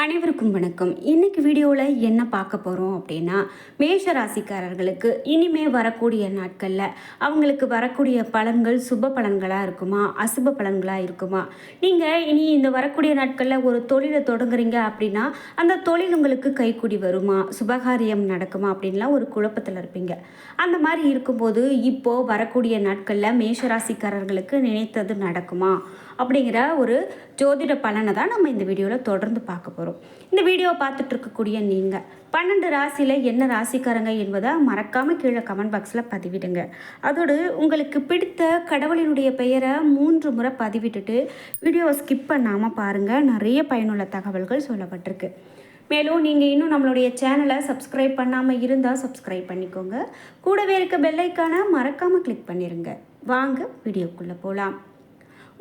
அனைவருக்கும் வணக்கம். இன்னைக்கு வீடியோவில் என்ன பார்க்க போகிறோம் அப்படின்னா, மேஷ ராசிக்காரர்களுக்கு இனிமே வரக்கூடிய நாட்களில் அவங்களுக்கு வரக்கூடிய பலன்கள் சுப பலன்களாக இருக்குமா, அசுப பலன்களாக இருக்குமா? நீங்கள் இனி இந்த வரக்கூடிய நாட்களில் ஒரு தொழிலை தொடங்குறீங்க அப்படின்னா, அந்த தொழில் உங்களுக்கு கைக்கூடி வருமா, சுபகாரியம் நடக்குமா அப்படின்லாம் ஒரு குழப்பத்தில் இருப்பீங்க. அந்த மாதிரி இருக்கும்போது இப்போது வரக்கூடிய நாட்களில் மேஷ ராசிக்காரர்களுக்கு நினைத்தது நடக்குமா அப்படிங்கிற ஒரு ஜோதிட பலனை தான் நம்ம இந்த வீடியோவில் தொடர்ந்து பார்க்க போகிறோம். இந்த வீடியோவை பார்த்துட்டு இருக்கக்கூடிய நீங்கள் 12 ராசியில் என்ன ராசிக்காரங்க என்பதை மறக்காமல் கீழே கமெண்ட் பாக்ஸில் பதிவிடுங்க. அதோடு உங்களுக்கு பிடித்த கடவுளினுடைய பெயரை 3 முறை பதிவிட்டுட்டு வீடியோவை ஸ்கிப் பண்ணாமல் பாருங்கள். நிறைய பயனுள்ள தகவல்கள் சொல்லப்பட்டிருக்கு. மேலும் நீங்கள் இன்னும் நம்மளுடைய சேனலை சப்ஸ்கிரைப் பண்ணாமல் இருந்தால் சப்ஸ்கிரைப் பண்ணிக்கோங்க. கூடவே இருக்க பெல்லைக்கான மறக்காமல் கிளிக் பண்ணிடுங்க. வாங்க வீடியோக்குள்ளே போகலாம்.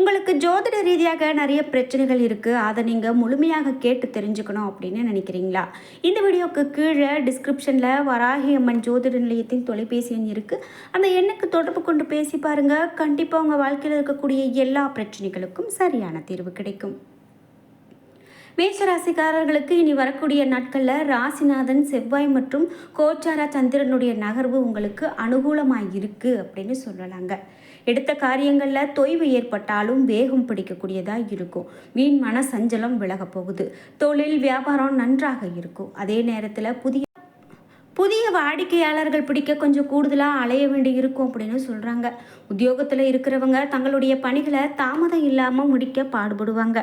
உங்களுக்கு ஜோதிட ரீதியாக நிறைய பிரச்சனைகள் இருக்குது, அதை நீங்கள் முழுமையாக கேட்டு தெரிஞ்சுக்கணும் அப்படின்னு நினைக்கிறீங்களா? இந்த வீடியோவுக்கு கீழே டிஸ்கிரிப்ஷனில் வராகி அம்மன் ஜோதிட நிலையத்தின் தொலைபேசி எண் இருக்குது. அந்த எண்ணுக்கு தொடர்பு கொண்டு பேசி பாருங்கள். கண்டிப்பாக உங்கள் வாழ்க்கையில் இருக்கக்கூடிய எல்லா பிரச்சனைகளுக்கும் சரியான தீர்வு கிடைக்கும். மேஷராசிக்காரர்களுக்கு இனி வரக்கூடிய நாட்களில் ராசிநாதன் செவ்வாய் மற்றும் கோச்சார சந்திரனுடைய நகர்வு உங்களுக்கு அனுகூலமாக இருக்குது அப்படின்னு சொல்லலாங்க. எடுத்த காரியங்களில் தொய்வு ஏற்பட்டாலும் வேகம் பிடிக்கக்கூடியதாக இருக்கும். வீண் மன சஞ்சலம் விலக போகுது. தொழில் வியாபாரம் நன்றாக இருக்கும். அதே நேரத்தில் புதிய வாடிக்கையாளர்கள் பிடிக்க கொஞ்சம் கூடுதலாக அலைய வேண்டி இருக்கும் அப்படின்னு சொல்கிறாங்க. உத்தியோகத்தில் இருக்கிறவங்க தங்களுடைய பணிகளை தாமதம் இல்லாமல் முடிக்க பாடுபடுவாங்க.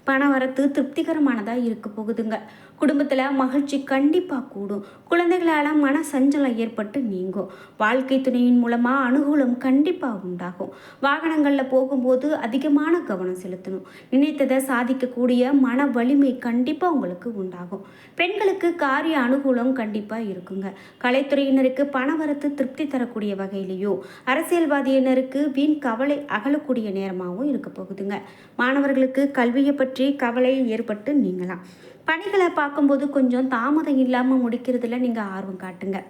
பண வரத்து திருப்திகரமானதாக இருக்க போகுதுங்க. குடும்பத்தில் மகிழ்ச்சி கண்டிப்பாக கூடும். குழந்தைகளால் மன சஞ்சலம் ஏற்பட்டு நீங்கும். வாழ்க்கை துணையின் மூலமாக அனுகூலம் கண்டிப்பாக உண்டாகும். வாகனங்களில் போகும்போது அதிகமான கவனம் செலுத்தணும். நினைத்ததை சாதிக்கக்கூடிய மன வலிமை கண்டிப்பாக உங்களுக்கு உண்டாகும். பெண்களுக்கு காரிய அனுகூலம் கண்டிப்பாக இருக்குங்க. கலைத்துறையினருக்கு பண வரத்து திருப்தி தரக்கூடிய வகையிலையோ, அரசியல்வாதியினருக்கு வீண் கவலை அகலக்கூடிய நேரமாகவும் இருக்க போகுதுங்க. மாணவர்களுக்கு கல்வியை பற்றி கவலை ஏற்பட்டு நீங்களாம். பணிகளை பார்க்கும்போது கொஞ்சம் தாமதம் இல்லாமல் முடிக்கிறதுல நீங்கள் ஆர்வம் காட்டுங்க.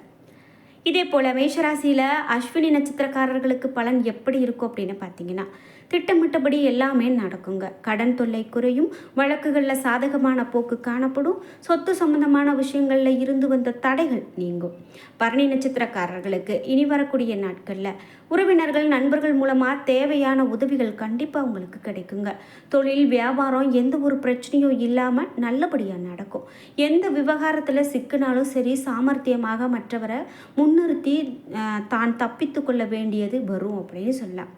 இதே போல் மேஷராசியில் அஸ்வினி நட்சத்திரக்காரர்களுக்கு பலன் எப்படி இருக்கும் அப்படின்னு பார்த்தீங்கன்னா, திட்டமிட்டபடி எல்லாமே நடக்குங்க. கடன் தொல்லை குறையும். வழக்குகளில் சாதகமான போக்கு காணப்படும். சொத்து சம்பந்தமான விஷயங்களில் இருந்து வந்த தடைகள் நீங்கும். பரணி நட்சத்திரக்காரர்களுக்கு இனி வரக்கூடிய நாட்களில் உறவினர்கள் நண்பர்கள் மூலமாக தேவையான உதவிகள் கண்டிப்பாக உங்களுக்கு கிடைக்குங்க. தொழில் வியாபாரம் எந்த ஒரு பிரச்சனையும் இல்லாமல் நல்லபடியாக நடக்கும். எந்த விவகாரத்தில் சிக்கினாலும் சரி, சாமர்த்தியமாக மற்றவரை முன்னிறுத்தி தான் தப்பித்து கொள்ள வேண்டியது வரும் அப்படின்னு சொல்லலாம்.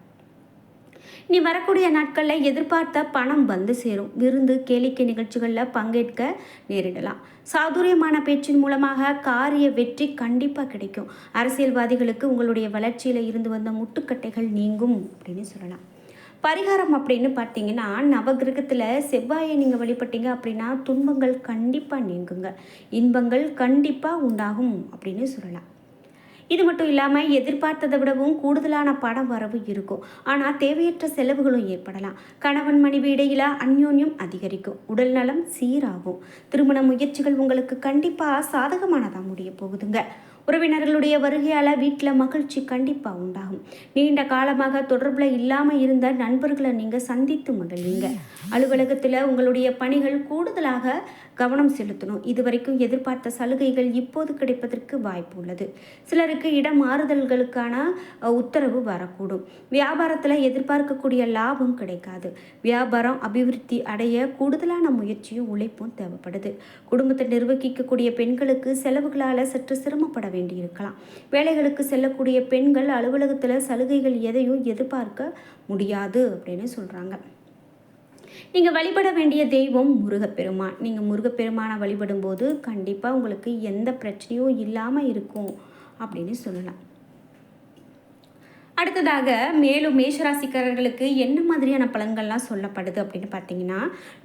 நீ வரக்கூடிய நாட்களில் எதிர்பார்த்த பணம் வந்து சேரும். விருந்து கேளிக்கை நிகழ்ச்சிகளில் பங்கேற்க நேரிடலாம். சாதுரியமான பேச்சின் மூலமாக காரிய வெற்றி கண்டிப்பாக கிடைக்கும். அரசியல்வாதிகளுக்கு உங்களுடைய வளர்ச்சியில் இருந்து வந்த முட்டுக்கட்டைகள் நீங்கும் அப்படின்னு சொல்லலாம். பரிகாரம் அப்படின்னு பார்த்தீங்கன்னா, நவகிரகத்தில் செவ்வாயை நீங்கள் வழிபட்டீங்க அப்படின்னா துன்பங்கள் கண்டிப்பாக நீங்குங்க. இன்பங்கள் கண்டிப்பாக உண்டாகும் அப்படின்னு சொல்லலாம். இது மட்டும் இல்லாமல் எதிர்பார்த்ததை விடவும் கூடுதலான பண வரவு இருக்கும். ஆனால் தேவையற்ற செலவுகளும் ஏற்படலாம். கணவன் மனைவி இடையில அந்யோன்யம் அதிகரிக்கும். உடல் நலம் சீராகும். திருமண முயற்சிகள் உங்களுக்கு கண்டிப்பாக சாதகமானதாக முடிய போகுதுங்க. உறவினர்களுடைய வருகையால் வீட்டில் மகிழ்ச்சி கண்டிப்பாக உண்டாகும். நீண்ட காலமாக தொடர்பில் இல்லாமல் இருந்த நண்பர்களை நீங்கள் சந்தித்து மகிழ்வீங்க. அலுவலகத்தில் உங்களுடைய பணிகள் கூடுதலாக கவனம் செலுத்தணும். இதுவரைக்கும் எதிர்பார்த்த சலுகைகள் இப்போது கிடைப்பதற்கு வாய்ப்பு உள்ளது. சிலருக்கு இடம் மாறுதல்களுக்கான உத்தரவு வரக்கூடும். வியாபாரத்தில் எதிர்பார்க்கக்கூடிய லாபம் கிடைக்காது. வியாபாரம் அபிவிருத்தி அடைய கூடுதலான முயற்சியும் உழைப்பும் தேவைப்படுது. குடும்பத்தை நிர்வகிக்கக்கூடிய பெண்களுக்கு செலவுகளால் சற்று சிரமப்பட வேண்டியிருக்கலாம். வேலைகளுக்கு செல்லக்கூடிய பெண்கள் அலுவலகத்தில் சலுகைகள் எதையும் எதிர்பார்க்க முடியாது அப்படின்னு சொல்கிறாங்க. நீங்கள் வழிபட வேண்டிய தெய்வம் முருகப்பெருமான். நீங்கள் முருகப்பெருமானை வழிபடும் போது கண்டிப்பாக உங்களுக்கு எந்த பிரச்சனையும் இல்லாமல் இருக்கும் அப்படின்னு சொல்லலாம். அடுத்ததாக மேலும் மேஷராசிக்காரர்களுக்கு என்ன மாதிரியான பலன்கள்லாம் சொல்லப்படுது அப்படின்னு பார்த்தீங்கன்னா,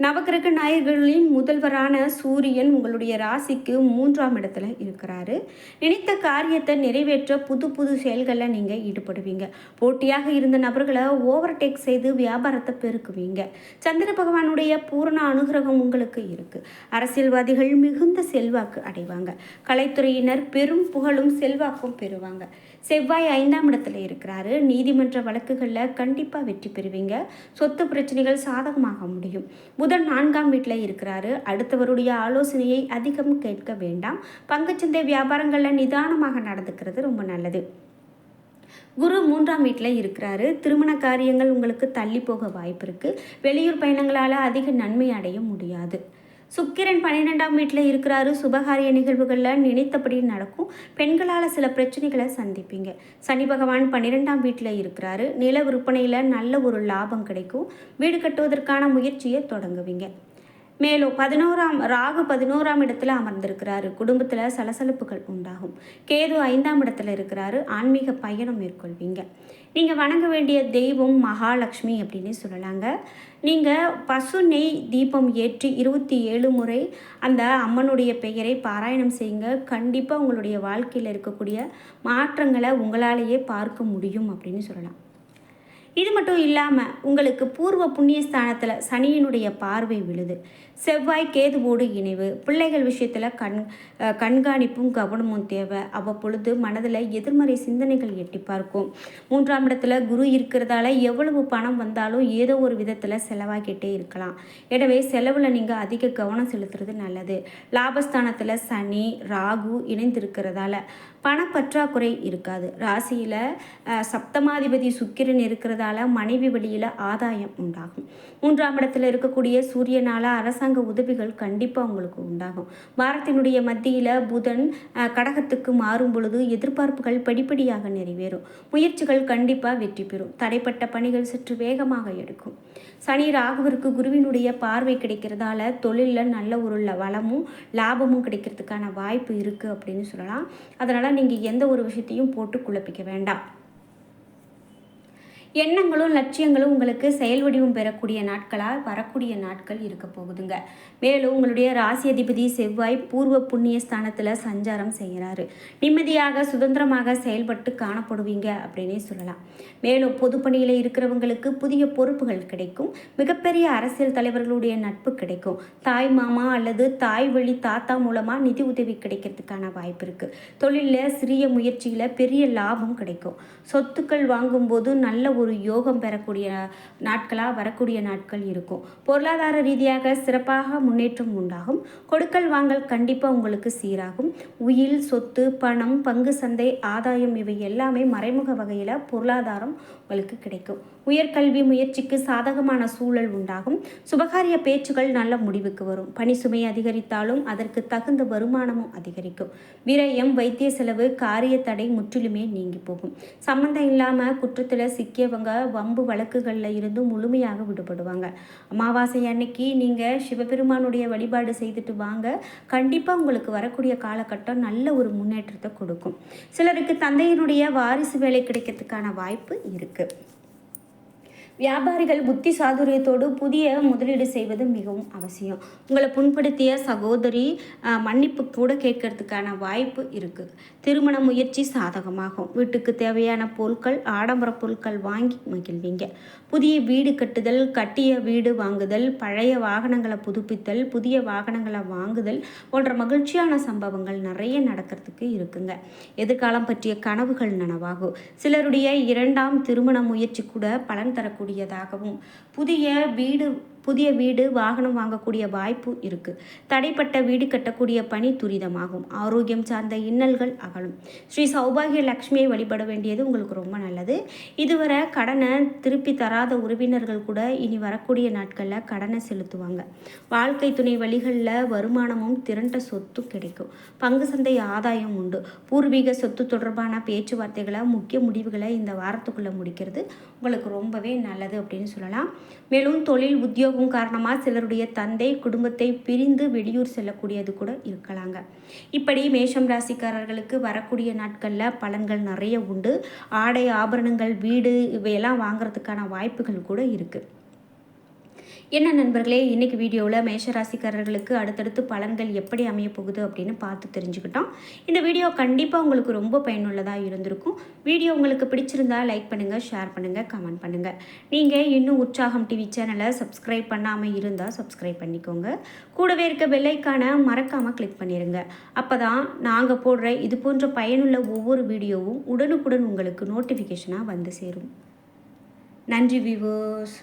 நவகிரக நாயகர்களின் முதல்வரான சூரியன் உங்களுடைய ராசிக்கு 3ஆம் இடத்துல இருக்கிறாரு. நினைத்த காரியத்தை நிறைவேற்ற புது புது செயல்களில் நீங்கள் ஈடுபடுவீங்க. போட்டியாக இருந்த நபர்களை ஓவர்டேக் செய்து வியாபாரத்தை பெருக்குவீங்க. சந்திர பகவானுடைய பூரண அனுகிரகம் உங்களுக்கு இருக்குது. அரசியல்வாதிகள் மிகுந்த செல்வாக்கு அடைவாங்க. கலைத்துறையினர் பெரும் புகழும் செல்வாக்கும் பெறுவாங்க. செவ்வாய் 5ஆம் இடத்துல இருக்கிறார். இருக்கிறாரு. நீதிமன்ற வழக்குகளில் கண்டிப்பாக வெற்றி பெறுவீங்க. சொத்து பிரச்சனைகள் சாதகமாக முடியும். புதன் 4ஆம் வீட்டில் இருக்கிறாரு. அடுத்தவருடைய ஆலோசனையை அதிகம் கேட்க வேண்டாம். பங்குச்சந்தை வியாபாரங்களில் நிதானமாக நடந்துக்கிறது ரொம்ப நல்லது. குரு 3ஆம் வீட்டில் இருக்கிறாரு. திருமண காரியங்கள் உங்களுக்கு தள்ளி போக வாய்ப்பு இருக்குது. வெளியூர் பயணங்களால் அதிக நன்மை அடைய முடியாது. சுக்கிரன் 12ஆம் வீட்டில் இருக்கிறாரு. சுபகாரிய நிகழ்வுகளில் நினைத்தபடி நடக்கும். பெண்களால் சில பிரச்சனைகளை சந்திப்பீங்க. சனி பகவான் 12ஆம் வீட்டில் இருக்கிறாரு. நில விற்பனையில் நல்ல ஒரு லாபம் கிடைக்கும். வீடு கட்டுவதற்கான முயற்சியை தொடங்குவீங்க. மேலும் ராகு 11ஆம் இடத்துல அமர்ந்திருக்கிறாரு. குடும்பத்தில் சலசலப்புகள் உண்டாகும். கேது 5ஆம் இடத்துல இருக்கிறாரு. ஆன்மீக பயணம் மேற்கொள்வீங்க. நீங்கள் வணங்க வேண்டிய தெய்வம் மகாலட்சுமி அப்படின்னு சொல்லலாங்க. நீங்கள் பசு நெய் தீபம் ஏற்றி 27 முறை அந்த அம்மனுடைய பெயரை பாராயணம் செய்யுங்க. கண்டிப்பாக உங்களுடைய வாழ்க்கையில் இருக்கக்கூடிய மாற்றங்களை உங்களாலேயே பார்க்க முடியும் அப்படின்னு சொல்லலாம். இது மட்டும் இல்லாமல் உங்களுக்கு பூர்வ புண்ணிய ஸ்தானத்தில் சனியினுடைய பார்வை விழுது. செவ்வாய் கேதுவோடு இணைவு. பிள்ளைகள் விஷயத்தில் கண்காணிப்பும் கவனமும் தேவை. அவ்வப்பொழுது மனதில் எதிர்மறை சிந்தனைகள் எட்டி பார்க்கும். 3ஆம் இடத்துல குரு இருக்கிறதால எவ்வளவு பணம் வந்தாலும் ஏதோ ஒரு விதத்தில் செலவாகிட்டே இருக்கலாம். எனவே செலவில் நீங்கள் அதிக கவனம் செலுத்துறது நல்லது. லாபஸ்தானத்தில் சனி ராகு இணைந்திருக்கிறதால பணப்பற்றாக்குறை இருக்காது. ராசியில் சப்தமாதிபதி சுக்கிரன் இருக்கிறதால மனைவி வழியில் ஆதாயம் உண்டாகும். 3ஆம் இடத்துல இருக்கக்கூடிய சூரியனால அரசாங்க உதவிகள் கண்டிப்பாக உங்களுக்கு உண்டாகும். வாரத்தினுடைய மத்தியில் புதன் கடகத்துக்கு மாறும் பொழுது எதிர்பார்ப்புகள் படிப்படியாக நிறைவேறும். முயற்சிகள் கண்டிப்பாக வெற்றி பெறும். தடைப்பட்ட பணிகள் சற்று வேகமாக எடுக்கும். சனி ராகுவிற்கு குருவினுடைய பார்வை கிடைக்கிறதால தொழிலில் நல்ல ஒரு வளமும் லாபமும் கிடைக்கிறதுக்கான வாய்ப்பு இருக்குது அப்படின்னு சொல்லலாம். அதனால் நீங்கள் எந்த ஒரு விஷயத்தையும் போட்டு குழப்பிக்க வேண்டாம். எண்ணங்களும் லட்சியங்களும் உங்களுக்கு செயல் வடிவம் பெறக்கூடிய நாட்களாக வரக்கூடிய நாட்கள் இருக்க போகுதுங்க. மேலும் உங்களுடைய ராசி அதிபதி செவ்வாய் பூர்வ புண்ணிய ஸ்தானத்தில் சஞ்சாரம் செய்கிறாரு. நிம்மதியாக சுதந்திரமாக செயல்பட்டு காணப்படுவீங்க அப்படின்னே சொல்லலாம். மேலும் பொதுப்பணியில் இருக்கிறவங்களுக்கு புதிய பொறுப்புகள் கிடைக்கும். மிகப்பெரிய அரசியல் தலைவர்களுடைய நட்பு கிடைக்கும். தாய் மாமா அல்லது தாய் வழி தாத்தா மூலமாக நிதி உதவி கிடைக்கிறதுக்கான வாய்ப்பு இருக்குது. தொழிலில் சிறிய முயற்சியில் பெரிய லாபம் கிடைக்கும். சொத்துக்கள் வாங்கும்போது நல்ல ஒரு யோகம் பெறக்கூடிய நாட்களாக வரக்கூடிய நாட்கள் இருக்கும். பொருளாதார ரீதியாக சிறப்பாக முன்னேற்றம் உண்டாகும். கொடுக்கல் வாங்கல் கண்டிப்பாக உங்களுக்கு சீராகும். உயில் சொத்து பணம் பங்கு சந்தை ஆதாயம் இவை எல்லாமே மறைமுக வகையில் பொருளாதாரம் உங்களுக்கு கிடைக்கும். உயர்கல்வி முயற்சிக்கு சாதகமான சூழல் உண்டாகும். சுபகாரிய பேச்சுகள் நல்ல முடிவுக்கு வரும். பணி சுமை அதிகரித்தாலும் அதற்கு தகுந்த வருமானமும் அதிகரிக்கும். விரயம் வைத்திய செலவு காரிய தடை முற்றிலுமே நீங்கி போகும். சம்பந்தம் இல்லாமல் குற்றத்தில் சிக்கியவங்க வம்பு வழக்குகளில் இருந்து முழுமையாக விடுபடுவாங்க. அமாவாசை அன்னைக்கு நீங்கள் சிவபெருமானுடைய வழிபாடு செய்துட்டு வாங்க. கண்டிப்பாக உங்களுக்கு வரக்கூடிய காலகட்டம் நல்ல ஒரு முன்னேற்றத்தை கொடுக்கும். சிலருக்கு தந்தையினுடைய வாரிசு வேலை கிடைக்கிறதுக்கான வாய்ப்பு இருக்குது. வியாபாரிகள் புத்தி சாதுரியத்தோடு புதிய முதலீடு செய்வது மிகவும் அவசியம். உங்களை புண்படுத்திய சகோதரி மன்னிப்பு கூட கேட்கறதுக்கான வாய்ப்பு இருக்குது. திருமண முயற்சி சாதகமாகும். வீட்டுக்கு தேவையான பொருட்கள் ஆடம்பர பொருட்கள் வாங்கி மகிழ்வீங்க. புதிய வீடு கட்டுதல் கட்டிய வீடு வாங்குதல் பழைய வாகனங்களை புதுப்பித்தல் புதிய வாகனங்களை வாங்குதல் போன்ற மகிழ்ச்சியான சம்பவங்கள் நிறைய நடக்கிறதுக்கு இருக்குங்க. எதிர்காலம் பற்றிய கனவுகள் நனவாகும். சிலருடைய 2ஆம் திருமண முயற்சி கூட பலன் தரக்கூடியதாகவும் புதிய வீடு வாகனம் வாங்கக்கூடிய வாய்ப்பு இருக்குது. தடைப்பட்ட வீடு கட்டக்கூடிய பணி துரிதமாகும். ஆரோக்கியம் சார்ந்த இன்னல்கள் அகலும். ஸ்ரீ சௌபாகிய லக்ஷ்மியை வழிபட வேண்டியது உங்களுக்கு ரொம்ப நல்லது. இதுவரை கடனை திருப்பி தராத உறவினர்கள் கூட இனி வரக்கூடிய நாட்களில் கடனை செலுத்துவாங்க. வாழ்க்கை துணை வழிகளில் வருமானமும் திரண்ட சொத்து கிடைக்கும். பங்கு சந்தை ஆதாயம் உண்டு. பூர்வீக சொத்து தொடர்பான பேச்சுவார்த்தைகளை முக்கிய முடிவுகளை இந்த வாரத்துக்குள்ளே முடிக்கிறது உங்களுக்கு ரொம்பவே நல்லது அப்படின்னு சொல்லலாம். மேலும் தொழில் உத்தியோகம் காரணமாக சிலருடைய தந்தை குடும்பத்தை பிரிந்து வெளியூர் செல்லக்கூடியது கூட இருக்கலாங்க. இப்படி மேஷம் ராசிக்காரர்களுக்கு வரக்கூடிய நாட்களில் பலன்கள் நிறைய உண்டு. ஆடை ஆபரணங்கள் வீடு இவையெல்லாம் வாங்குறதுக்கான வாய்ப்புகள் கூட இருக்குது. என்ன நண்பர்களே, இன்றைக்கி வீடியோவில் மேஷராசிக்காரர்களுக்கு அடுத்தடுத்து பலன்கள் எப்படி அமைய போகுது அப்படின்னு பார்த்து தெரிஞ்சுக்கிட்டோம். இந்த வீடியோ கண்டிப்பாக உங்களுக்கு ரொம்ப பயனுள்ளதாக இருந்திருக்கும். வீடியோ உங்களுக்கு பிடிச்சிருந்தா லைக் பண்ணுங்கள், ஷேர் பண்ணுங்கள், கமெண்ட் பண்ணுங்கள். நீங்கள் இன்னும் உற்சாகம் டிவி சேனலை சப்ஸ்கிரைப் பண்ணாமல் இருந்தால் சப்ஸ்கிரைப் பண்ணிக்கோங்க. கூடவே இருக்க பெல்லைக்கான மறக்காமல் கிளிக் பண்ணிடுங்க. அப்போ தான் நாங்கள் போடுற இது போன்ற பயனுள்ள ஒவ்வொரு வீடியோவும் உடனுக்குடன் உங்களுக்கு நோட்டிஃபிகேஷனாக வந்து சேரும். நன்றி வியூவர்ஸ்.